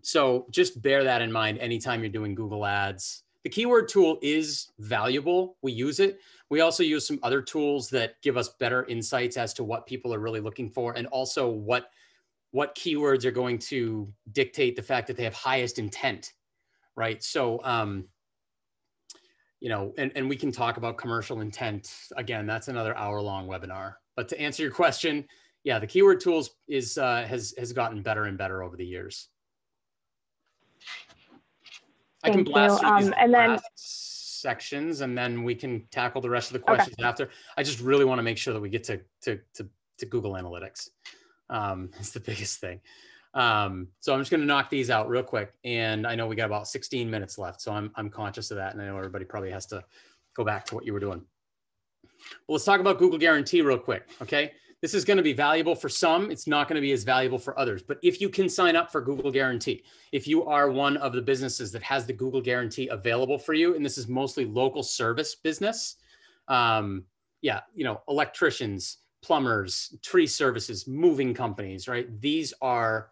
So just bear that in mind anytime you're doing Google ads. The keyword tool is valuable. We use it. We also use some other tools that give us better insights as to what people are really looking for, and also what keywords are going to dictate the fact that they have highest intent, right? So, and we can talk about commercial intent. Again, that's another hour-long webinar. But to answer your question, yeah, the keyword tools has gotten better and better over the years. I can blast through these last sections, and then we can tackle the rest of the questions after. I just really want to make sure that we get to Google Analytics. It's the biggest thing. So I'm just going to knock these out real quick. And I know we got about 16 minutes left, so I'm conscious of that. And I know everybody probably has to go back to what you were doing. Well, let's talk about Google Guarantee real quick. Okay. This is going to be valuable for some. It's not going to be as valuable for others. But if you can sign up for Google Guarantee, if you are one of the businesses that has the Google Guarantee available for you, and this is mostly local service business, electricians, plumbers, tree services, moving companies, right? These are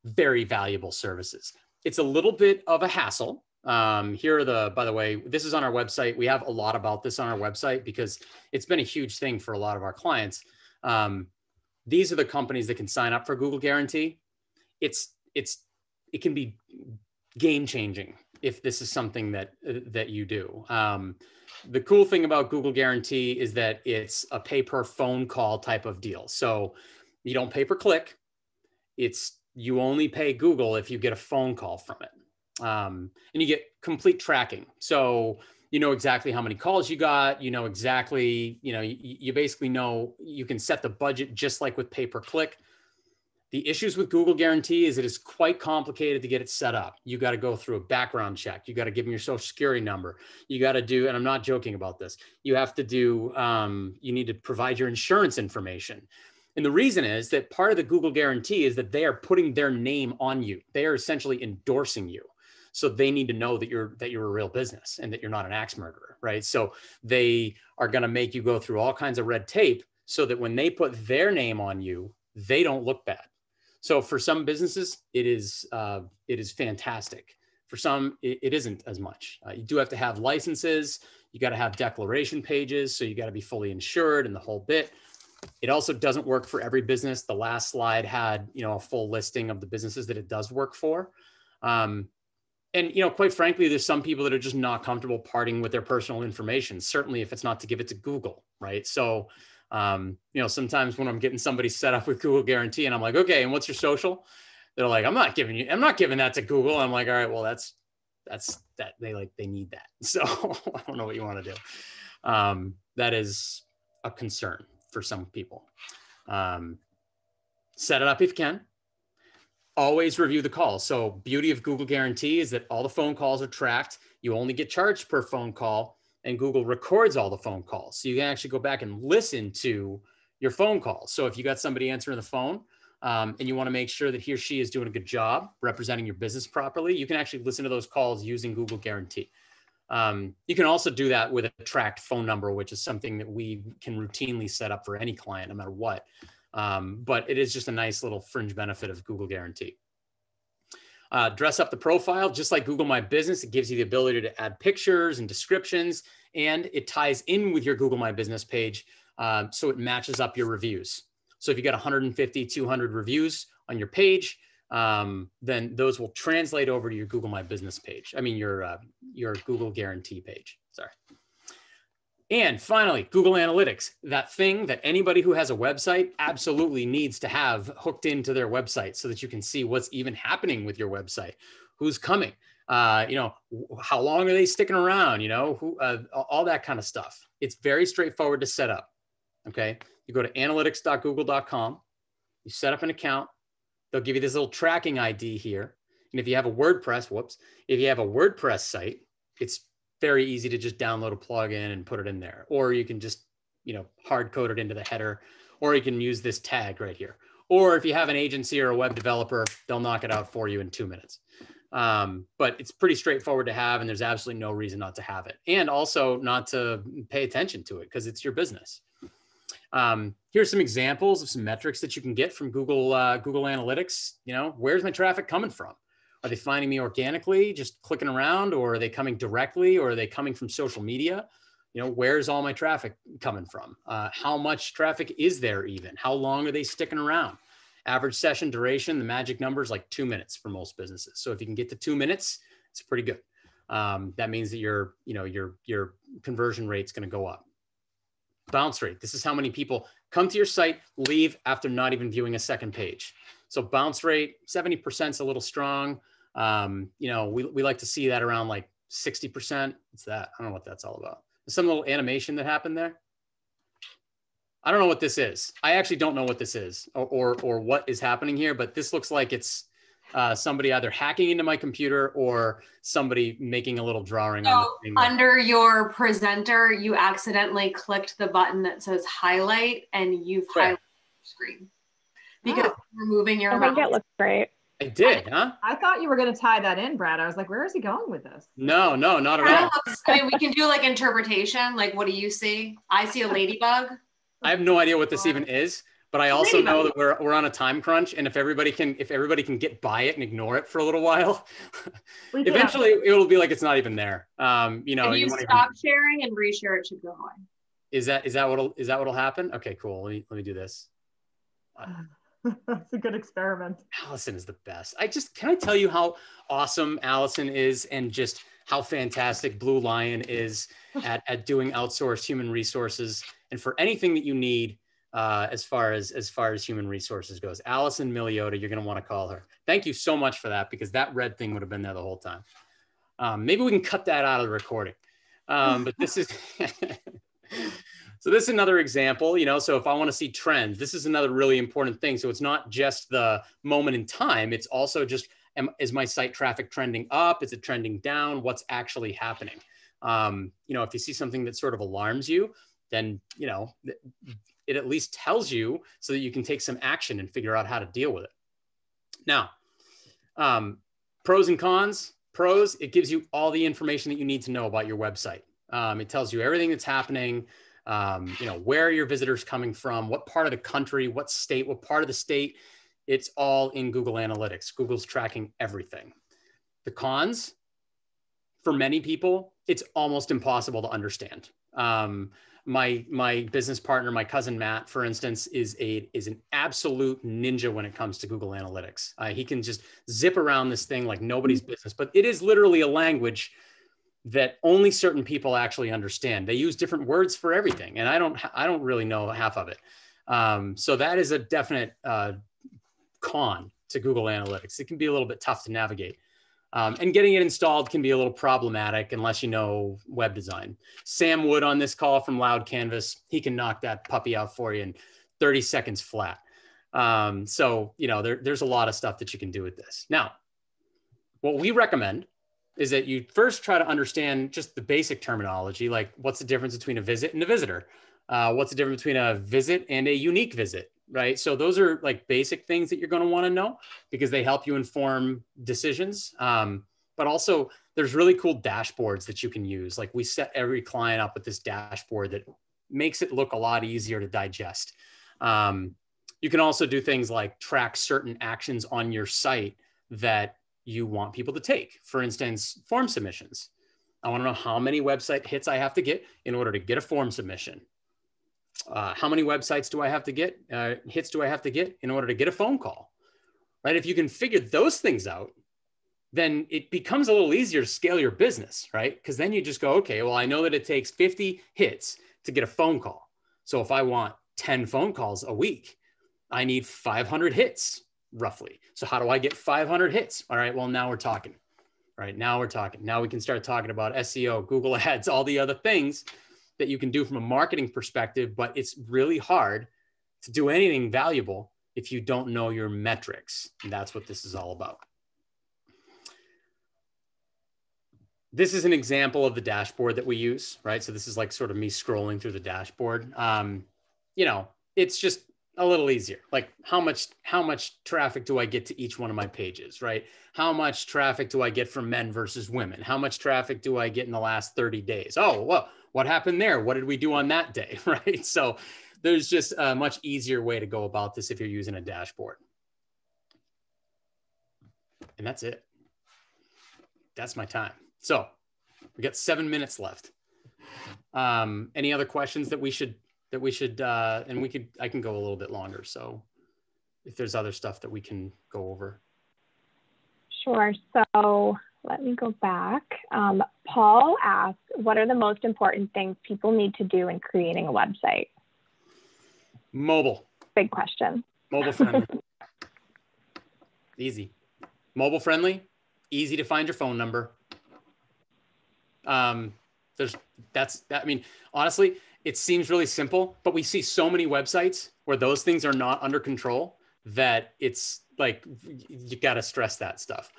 very valuable services. It's a little bit of a hassle. Here are by the way, this is on our website. We have a lot about this on our website because it's been a huge thing for a lot of our clients. These are the companies that can sign up for Google Guarantee. It can be game changing if this is something that you do. The cool thing about Google Guarantee is that it's a pay per phone call type of deal. So you don't pay per click. You only pay Google if you get a phone call from it. And you get complete tracking. So you know exactly how many calls you got, exactly, you basically know, you can set the budget just like with pay per click. The issues with Google Guarantee is it is quite complicated to get it set up. You got to go through a background check. You got to give them your social security number. You got to do, and I'm not joking about this, you have to do, you need to provide your insurance information. And the reason is that part of the Google Guarantee is that they are putting their name on you. They are essentially endorsing you. So they need to know that you're a real business and that you're not an axe murderer, right? So they are going to make you go through all kinds of red tape so that when they put their name on you, they don't look bad. So for some businesses, it is fantastic. For some, it isn't as much. You do have to have licenses. You got to have declaration pages. So you got to be fully insured and the whole bit. It also doesn't work for every business. The last slide had, a full listing of the businesses that it does work for. And, quite frankly, there's some people that are just not comfortable parting with their personal information, certainly if it's not to give it to Google, right? So, sometimes when I'm getting somebody set up with Google Guarantee and I'm like, okay, and what's your social? They're like, I'm not giving that to Google. I'm like, all right, well, that's they need that. So I don't know what you want to do. That is a concern for some people. Set it up if you can. Always review the calls. So beauty of Google Guarantee is that all the phone calls are tracked. You only get charged per phone call, and Google records all the phone calls. So you can actually go back and listen to your phone calls. So if you got somebody answering the phone and you want to make sure that he or she is doing a good job representing your business properly, you can actually listen to those calls using Google Guarantee. You can also do that with a tracked phone number, which is something that we can routinely set up for any client, no matter what. But it is just a nice little fringe benefit of Google Guarantee. Dress up the profile, just like Google My Business. It gives you the ability to add pictures and descriptions, and it ties in with your Google My Business page. So it matches up your reviews. So if you got 150, 200 reviews on your page, then those will translate over to your Google My Business page. I mean, your Google Guarantee page, sorry. And finally, Google Analytics, that thing that anybody who has a website absolutely needs to have hooked into their website so that you can see what's even happening with your website, who's coming, how long are they sticking around, all that kind of stuff. It's very straightforward to set up, okay? You go to analytics.google.com, you set up an account, they'll give you this little tracking ID here. And if you have a WordPress site, it's very easy to just download a plugin and put it in there. Or you can just, hard code it into the header, or you can use this tag right here. Or if you have an agency or a web developer, they'll knock it out for you in 2 minutes. But it's pretty straightforward to have, and there's absolutely no reason not to have it. And also not to pay attention to it because it's your business. Here's some examples of some metrics that you can get from Google Analytics. Where's my traffic coming from? Are they finding me organically, just clicking around, or are they coming directly, or are they coming from social media? Where's all my traffic coming from? How much traffic is there even? How long are they sticking around? Average session duration, the magic number is like 2 minutes for most businesses. So if you can get to 2 minutes, it's pretty good. That means that your conversion rate's going to go up. Bounce rate. This is how many people come to your site, leave after not even viewing a second page. So bounce rate, 70% is a little strong. We like to see that around like 60%. What's that? I don't know what that's all about. There's some little animation that happened there. I don't know what this is. I actually don't know what this is or what is happening here, but this looks like it's somebody either hacking into my computer or somebody making a little drawing. So under your presenter, you accidentally clicked the button that says highlight and you've highlighted your screen because you're moving your mouse. I think it looks great. I did, huh? I thought you were going to tie that in, Brad. I was like, where is he going with this? No, not at all. I mean, we can do like interpretation. Like, what do you see? I see a ladybug. I have no idea what this even is, but I also know that we're on a time crunch, and if everybody can get by it and ignore it for a little while, eventually it'll be like it's not even there. If you stop sharing and reshare, it should go away. Is that what'll happen? Okay, cool. Let me do this. That's a good experiment. Allison is the best. Can I tell you how awesome Allison is, and just how fantastic Blue Lion is at doing outsourced human resources, and for anything that you need as far as human resources goes. Allison Miliota, you're going to want to call her. Thank you so much for that, because that red thing would have been there the whole time. Maybe we can cut that out of the recording. But this is so this is another example, so if I want to see trends, this is another really important thing. So it's not just the moment in time. It's also just, is my site traffic trending up? Is it trending down? What's actually happening? If you see something that sort of alarms you, then, it at least tells you so that you can take some action and figure out how to deal with it. Now, pros and cons. Pros, it gives you all the information that you need to know about your website. It tells you everything that's happening, where your visitors coming from, what part of the country, what state, what part of the state. It's all in Google Analytics. Google's tracking everything. The cons, for many people, it's almost impossible to understand. My business partner, my cousin Matt, for instance, is an absolute ninja when it comes to Google Analytics. He can just zip around this thing like nobody's business, but it is literally a language that only certain people actually understand. They use different words for everything, and I don't really know half of it. So that is a definite con to Google Analytics. It can be a little bit tough to navigate. And getting it installed can be a little problematic unless you know web design. Sam Wood on this call from Loud Canvas, he can knock that puppy out for you in 30 seconds flat. So, you know, there's a lot of stuff that you can do with this. Now, what we recommend is that you first try to understand just the basic terminology, like what's the difference between a visit and a visitor? What's the difference between a visit and a unique visit, right? So those are like basic things that you're going to want to know because they help you inform decisions. But also there's really cool dashboards that you can use. Like we set every client up with this dashboard that makes it look a lot easier to digest. You can also do things like track certain actions on your site that you want people to take. For instance, form submissions. I want to know how many website hits I have to get in order to get a form submission. How many websites do I have to get, hits do I have to get in order to get a phone call, right? If you can figure those things out, then it becomes a little easier to scale your business, right? Because then you just go, okay, well, I know that it takes 50 hits to get a phone call. So if I want 10 phone calls a week, I need 500 hits roughly. So how do I get 500 hits? All right, well, now we're talking, right? Now we're talking. Now we can start talking about SEO, Google Ads, all the other things that you can do from a marketing perspective, but it's really hard to do anything valuable if you don't know your metrics. And that's what this is all about. This is an example of the dashboard that we use, right? So this is like sort of me scrolling through the dashboard. You know, it's just a little easier. Like how much traffic do I get to each one of my pages, right? How much traffic do I get from men versus women? How much traffic do I get in the last 30 days? Oh, well, what happened there? What did we do on that day, right? So there's just a much easier way to go about this if you're using a dashboard. And that's it. That's my time. So we got 7 minutes left. Any other questions that we should, and I can go a little bit longer. So if there's other stuff that we can go over. Sure. So let me go back. Paul asked, what are the most important things people need to do in creating a website? Mobile. Big question. Mobile friendly. Easy. Mobile friendly, easy to find your phone number. I mean, honestly, it seems really simple, but we see so many websites where those things are not under control that it's like, you got to stress that stuff.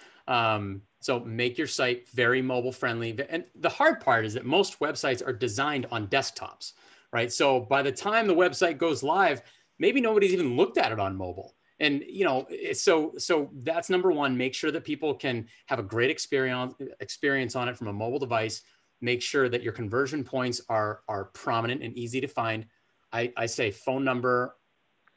So make your site very mobile friendly. And the hard part is that most websites are designed on desktops, right? So by the time the website goes live, maybe nobody's even looked at it on mobile. And, you know, so that's number one, make sure that people can have a great experience on it from a mobile device. Make sure that your conversion points are prominent and easy to find. I say phone number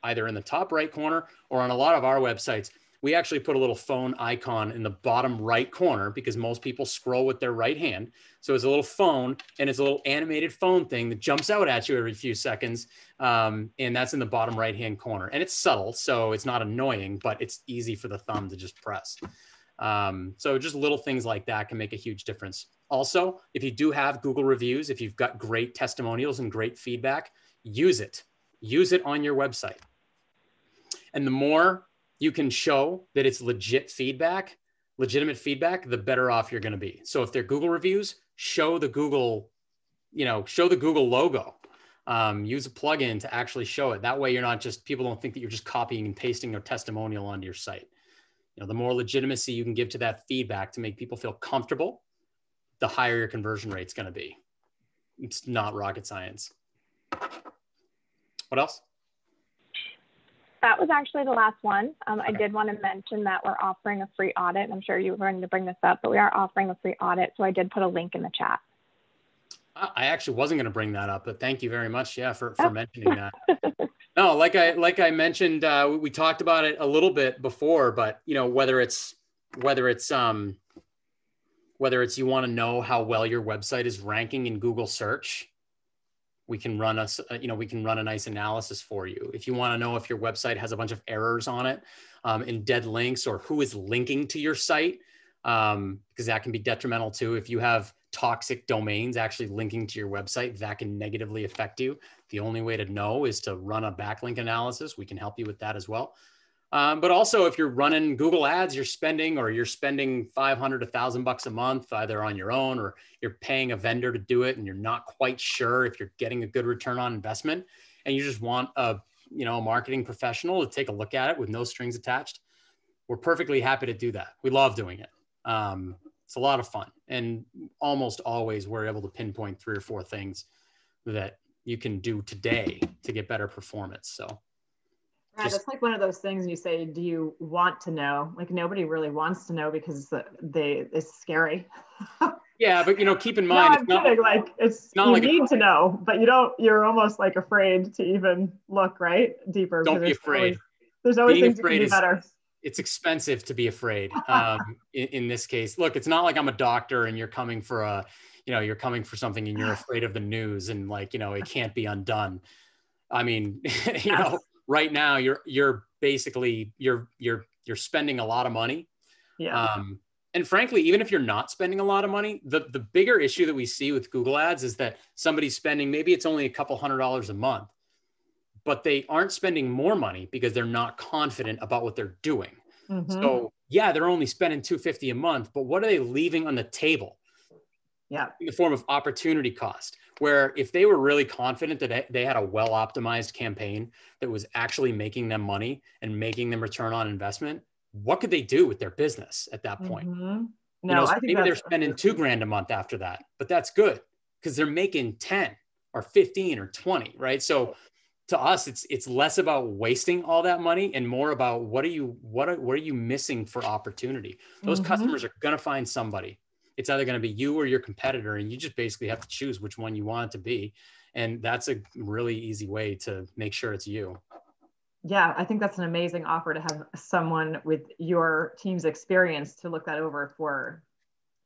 either in the top right corner, or on a lot of our websites, we actually put a little phone icon in the bottom right corner because most people scroll with their right hand. So it's a little phone, and it's a little animated phone thing that jumps out at you every few seconds. And that's in the bottom right-hand corner. And it's subtle, so it's not annoying, but it's easy for the thumb to just press. So just little things like that can make a huge difference. Also, if you do have Google reviews, if you've got great testimonials and great feedback, use it. Use it on your website. And the more you can show that it's legitimate feedback, the better off you're going to be. So if they're Google reviews, show the Google logo. Use a plugin to actually show it. That way you're not just, people don't think that you're just copying and pasting a testimonial onto your site. You know, the more legitimacy you can give to that feedback to make people feel comfortable, the higher your conversion rate's going to be. It's not rocket science. What else? That was actually the last one. Okay. I did want to mention that we're offering a free audit. And I'm sure you were going to bring this up, but we are offering a free audit. So I did put a link in the chat. I actually wasn't going to bring that up, but thank you very much, for mentioning that. No, like I mentioned, we talked about it a little bit before, but you know, whether it's you want to know how well your website is ranking in Google search, we can run a nice analysis for you. If you want to know if your website has a bunch of errors on it, and dead links, or who is linking to your site, because that can be detrimental too. If you have toxic domains actually linking to your website, that can negatively affect you. The only way to know is to run a backlink analysis. We can help you with that as well. But also if you're running Google ads, you're spending $500 to $1,000 a month, either on your own or you're paying a vendor to do it and you're not quite sure if you're getting a good return on investment, and you just want a marketing professional to take a look at it with no strings attached. We're perfectly happy to do that. We love doing it. It's a lot of fun. And almost always we're able to pinpoint 3 or 4 things that you can do today to get better performance. So right, it's like one of those things you say, do you want to know? Like nobody really wants to know because it's scary. Yeah, but keep in mind, no, I'm kidding. Like you need to know, but you're almost like afraid to even look deeper. Don't be afraid. There's always things you can do better. It's expensive to be afraid. In this case, look, it's not like I'm a doctor and you're coming for something and you're afraid of the news and it can't be undone. I mean, right now you're basically you're spending a lot of money. Yeah. And frankly, even if you're not spending a lot of money, the bigger issue that we see with Google ads is that somebody's spending, maybe it's only a couple $100 a month, but they aren't spending more money because they're not confident about what they're doing. Mm-hmm. So yeah, they're only spending $250 a month, but what are they leaving on the table? Yeah. In the form of opportunity cost, where if they were really confident that they had a well-optimized campaign that was actually making them money and making them return on investment, what could they do with their business at that point? Mm-hmm. No, I think maybe they're spending $2,000 a month after that, but that's good because they're making 10 or 15 or 20, right? So to us, it's less about wasting all that money and more about what are you missing for opportunity? Those customers are going to find somebody. It's either going to be you or your competitor, and you just basically have to choose which one you want it to be. And that's a really easy way to make sure it's you. Yeah, I think that's an amazing offer to have someone with your team's experience to look that over for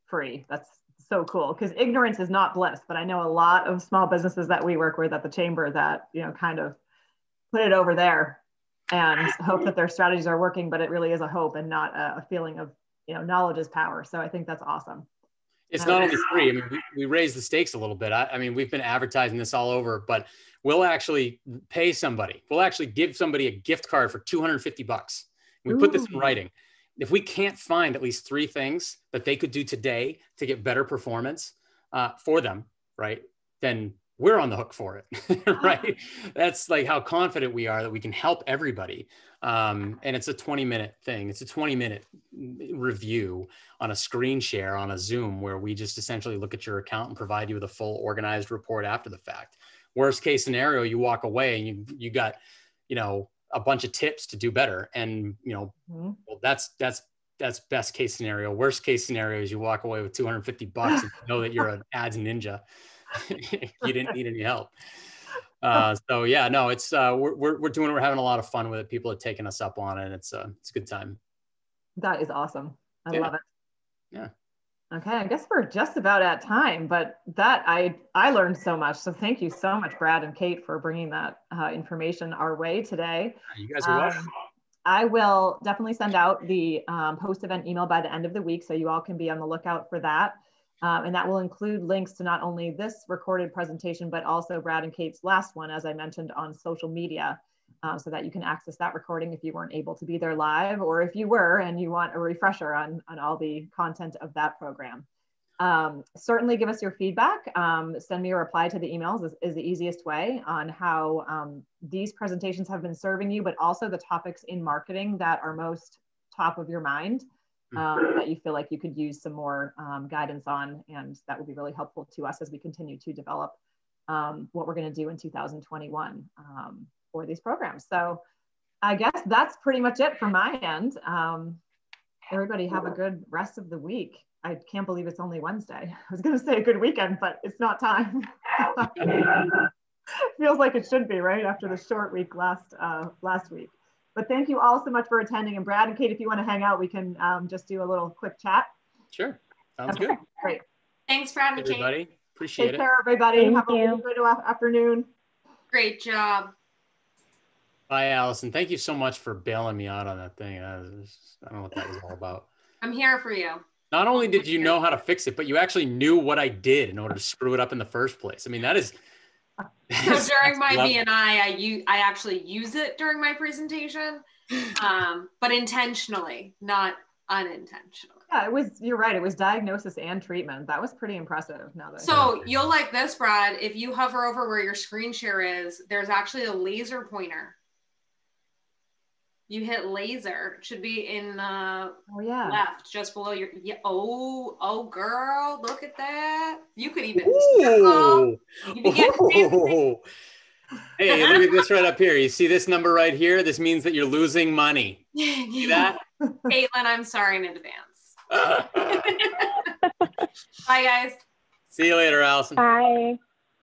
free. That's so cool, because ignorance is not bliss. But I know a lot of small businesses that we work with at the chamber that kind of put it over there and hope that their strategies are working, but it really is a hope and not a feeling of knowledge is power. So I think that's awesome. It's not only free. I mean, we raise the stakes a little bit. I mean, we've been advertising this all over, but we'll actually pay somebody. We'll actually give somebody a gift card for $250. We put this in writing. If we can't find at least 3 things that they could do today to get better performance for them, right, then we're on the hook for it, right? That's like how confident we are that we can help everybody. And it's a 20-minute thing. It's a 20-minute review on a screen share on a Zoom where we just essentially look at your account and provide you with a full organized report after the fact. Worst case scenario, you walk away and you got, a bunch of tips to do better. And, well, that's best case scenario. Worst case scenario is you walk away with $250 and know that you're an ads ninja. You didn't need any help. So yeah, no, it's we're doing it. We're having a lot of fun with it. People are taking us up on it. And it's a good time. That is awesome. I love it. Yeah. Okay, I guess we're just about at time, but that I learned so much. So thank you so much, Brad and Kate, for bringing that information our way today. You guys are welcome. I will definitely send out the post-event email by the end of the week, so you all can be on the lookout for that. And that will include links to not only this recorded presentation, but also Brad and Kate's last one, as I mentioned, on social media, so that you can access that recording if you weren't able to be there live, or if you were and you want a refresher on all the content of that program. Certainly give us your feedback. Send me a reply to the emails is the easiest way on how these presentations have been serving you, but also the topics in marketing that are most top of your mind. That you feel like you could use some more guidance on, and that would be really helpful to us as we continue to develop what we're going to do in 2021 for these programs. So I guess that's pretty much it from my end. Everybody have a good rest of the week. I can't believe it's only Wednesday. I was going to say a good weekend, but it's not time. Feels like it should be, right, after the short week last week. But thank you all so much for attending. And Brad and Kate, if you want to hang out, we can just do a little quick chat. Sure. Sounds good. Great. Thanks, Brad and Kate. Everybody. Appreciate it. Take care, everybody. Have a good afternoon. Great job. Bye, Allison. Thank you so much for bailing me out on that thing. I don't know what that was all about. I'm here for you. Not only did you know how to fix it, but you actually knew what I did in order to screw it up in the first place. I mean, that is... So during my BNI, I actually use it during my presentation. But intentionally, not unintentionally. Yeah, you're right. It was diagnosis and treatment. That was pretty impressive. So you'll like this, Brad. If you hover over where your screen share is, there's actually a laser pointer. You hit laser. It should be in the left, just below your. Yeah. Oh, girl, look at that. You could even. Ooh. Hey, look at this right up here. You see this number right here? This means that you're losing money. See that? Caitlin, I'm sorry in advance. Bye, guys. See you later, Allison. Bye.